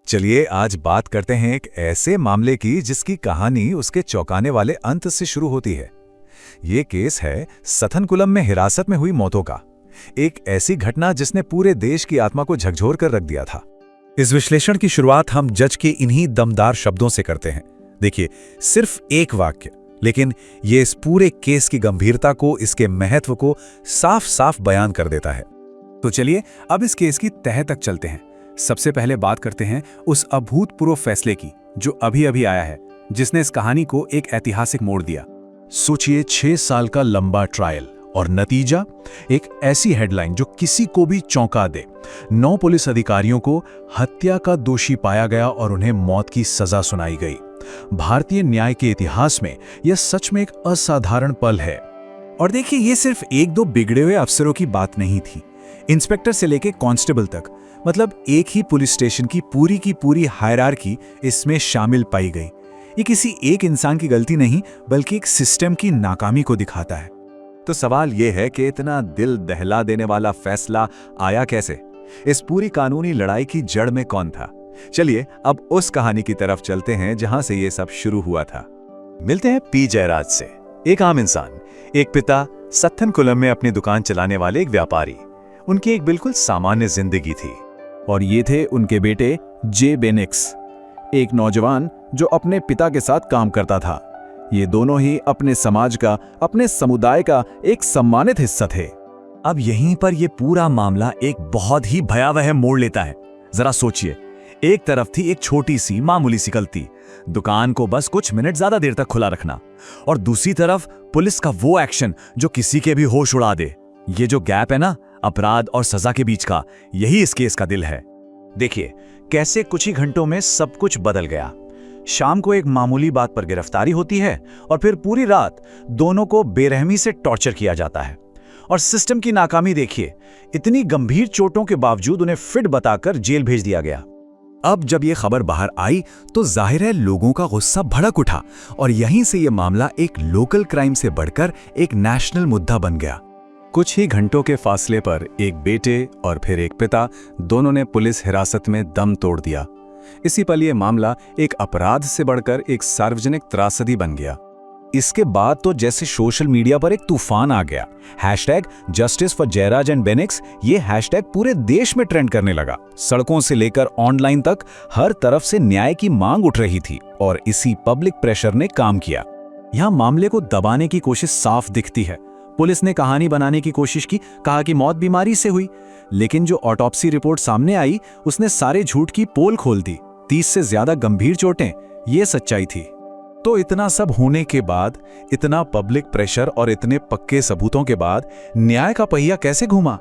चलिए आज बात करते हैं एक ऐसे मामले की जिसकी कहानी उसके चौंकाने वाले अंत से शुरू होती है। ये केस है सथनकुलम में हिरासत में हुई मौतों का। एक ऐसी घटना जिसने पूरे देश की आत्मा को झकझोर कर रख दिया था। इस विश्लेषण की शुरुआत हम जज के इन्हीं दमदार शब्दों से करते हैं। देखिए, सिर्फ एक वाक्य, लेकिन ये इस पूरे केस की गंभीरता को, इसके महत्व को साफ साफ बयान कर देता है। तो चलिए अब इस केस की तह तक चलते हैं। सबसे पहले बात करते हैं उस अभूतपूर्व फैसले की जो अभी अभी आया है, जिसने इस कहानी को एक ऐतिहासिक मोड़ दिया। सोचिए, 6 साल का लंबा ट्रायल और नतीजा एक ऐसी हेडलाइन जो किसी को भी चौंका दे। 9 पुलिस अधिकारियों को हत्या का दोषी पाया गया और उन्हें मौत की सजा सुनाई गई। भारतीय न्याय के इतिहास में यह सच में एक असाधारण पल है। और देखिए, ये सिर्फ 1-2 बिगड़े हुए अफसरों की बात नहीं थी। इंस्पेक्टर से लेकर कांस्टेबल तक, मतलब एक ही पुलिस स्टेशन की पूरी हायरार्की इसमें शामिल पाई गई। ये किसी एक इंसान की गलती नहीं, बल्कि एक सिस्टम की नाकामी को दिखाता है। तो सवाल यह है कि इतना दिल दहला देने वाला फैसला आया कैसे? इस पूरी कानूनी लड़ाई की जड़ में कौन था? चलिए अब उस कहानी की तरफ चलते हैं जहां से ये सब शुरू हुआ था। मिलते हैं पी जयराज से। एक आम इंसान, एक पिता, सथनकुलम में अपनी दुकान चलाने वाले एक व्यापारी। उनकी एक बिल्कुल सामान्य जिंदगी थी। और ये थे उनके बेटे जे बेनिक्स, एक नौजवान जो अपने पिता के साथ काम करता था। ये दोनों ही अपने समाज का, अपने समुदाय का एक सम्मानित हिस्सा थे। अब यहीं पर यह पूरा मामला एक बहुत ही भयावह मोड़ लेता है। जरा सोचिए, एक तरफ थी एक छोटी सी मामूली सी गलती, दुकान को बस कुछ मिनट ज्यादा देर तक खुला रखना, और दूसरी तरफ पुलिस का वो एक्शन जो किसी के भी होश उड़ा दे। ये जो गैप है ना, अपराध और सजा के बीच का, यही इस केस का दिल है। देखिए कैसे कुछ ही घंटों में सब कुछ बदल गया। शाम को एक मामूली बात पर गिरफ्तारी होती है और फिर पूरी रात दोनों को बेरहमी से टॉर्चर किया जाता है। और सिस्टम की नाकामी देखिए, इतनी गंभीर चोटों के बावजूद उन्हें फिट बताकर जेल भेज दिया गया। अब जब यह खबर बाहर आई तो जाहिर है लोगों का गुस्सा भड़क उठा और यहीं से यह मामला एक लोकल क्राइम से बढ़कर एक नेशनल मुद्दा बन गया। कुछ ही घंटों के फासले पर एक बेटे और फिर एक पिता, दोनों ने पुलिस हिरासत में दम तोड़ दिया। इसी पल यह मामला एक अपराध से बढ़कर एक सार्वजनिक त्रासदी बन गया। इसके बाद तो जैसे सोशल मीडिया पर एक तूफान आ गया। #Justice for Jayaraj and Bennix, ये हैशटैग पूरे देश में ट्रेंड करने लगा। सड़कों से लेकर ऑनलाइन तक हर तरफ से न्याय की मांग उठ रही थी और इसी पब्लिक प्रेशर ने काम किया। यहां मामले को दबाने की कोशिश साफ दिखती है। पुलिस ने कहानी बनाने की कोशिश की, कहा कि मौत बीमारी से हुई, लेकिन जो ऑटोप्सी रिपोर्ट सामने आई उसने सारे झूठ की पोल खोल दी। 30 से ज्यादा गंभीर चोटें, ये सच्चाई थी। तो इतना सब होने के बाद, इतना पब्लिक प्रेशर और इतने पक्के सबूतों के बाद न्याय का पहिया कैसे घूमा?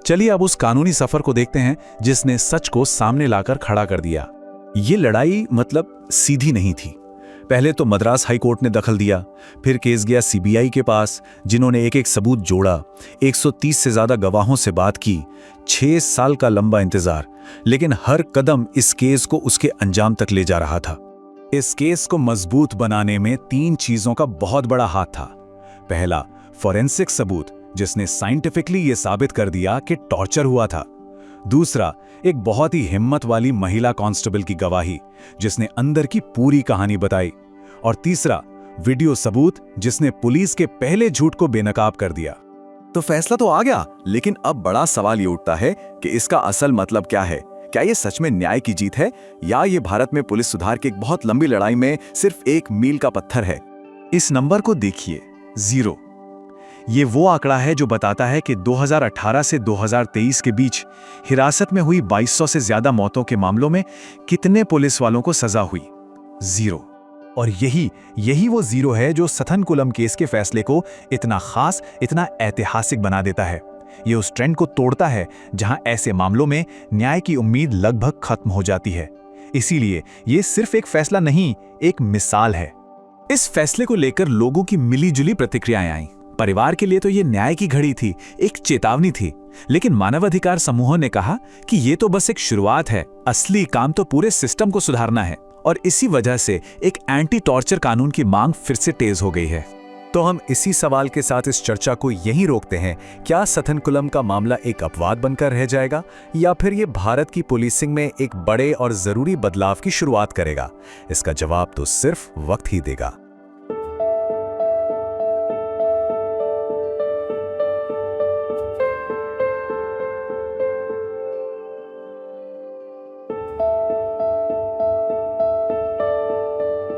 चलिए अब उस कानूनी सफर को देखते हैं जिसने सच को सामने लाकर खड़ा कर दिया। ये लड़ाई मतलब सीधी नहीं थी। पहले तो मद्रास हाई कोर्ट ने दखल दिया, फिर केस गया सीबीआई के पास, जिन्होंने एक एक सबूत जोड़ा, 130 से ज्यादा गवाहों से बात की, 6 साल का लंबा इंतजार, लेकिन हर कदम इस केस को उसके अंजाम तक ले जा रहा था। इस केस को मजबूत बनाने में 3 चीजों का बहुत बड़ा हाथ था। पहला, फॉरेंसिक सबूत, जिसने साइंटिफिकली यह साबित कर दिया कि टॉर्चर हुआ था। दूसरा, एक बहुत ही हिम्मत वाली महिला कांस्टेबल की गवाही, जिसने अंदर की पूरी कहानी बताई। और तीसरा, वीडियो सबूत, जिसने पुलिस के पहले झूठ को बेनकाब कर दिया। तो फैसला तो आ गया, लेकिन अब बड़ा सवाल ये उठता है कि इसका असल मतलब क्या है? क्या ये सच में न्याय की जीत है, या ये भारत में पुलिस सुधार की एक बहुत लंबी लड़ाई में सिर्फ एक मील का पत्थर है? इस नंबर को देखिए, 0। ये वो आंकड़ा है जो बताता है कि 2018 से 2023 के बीच हिरासत में हुई 2200 से ज्यादा मौतों के मामलों में कितने पुलिस वालों को सजा हुई। 0। और यही वो 0 है जो सथनकुलम केस के फैसले को इतना खास, इतना ऐतिहासिक बना देता है। ये उस ट्रेंड को तोड़ता है जहां ऐसे मामलों में न्याय की उम्मीद लगभग खत्म हो जाती है। इसीलिए ये सिर्फ एक फैसला नहीं, एक मिसाल है। इस फैसले को लेकर लोगों की मिलीजुली प्रतिक्रियाएं आईं। परिवार के लिए तो ये न्याय की घड़ी थी, एक चेतावनी थी, लेकिन मानवाधिकार समूहों ने कहा कि ये तो बस एक शुरुआत है, असली काम तो पूरे सिस्टम को सुधारना है। और इसी वजह से एक एंटी टॉर्चर कानून की मांग फिर से तेज हो गई है। तो हम इसी सवाल के साथ इस चर्चा को यहीं रोकते हैं। क्या सथनकुलम का मामला एक अपवाद बनकर रह जाएगा या फिर ये भारत की पुलिसिंग में एक बड़े और जरूरी बदलाव की शुरुआत करेगा? इसका जवाब तो सिर्फ वक्त ही देगा।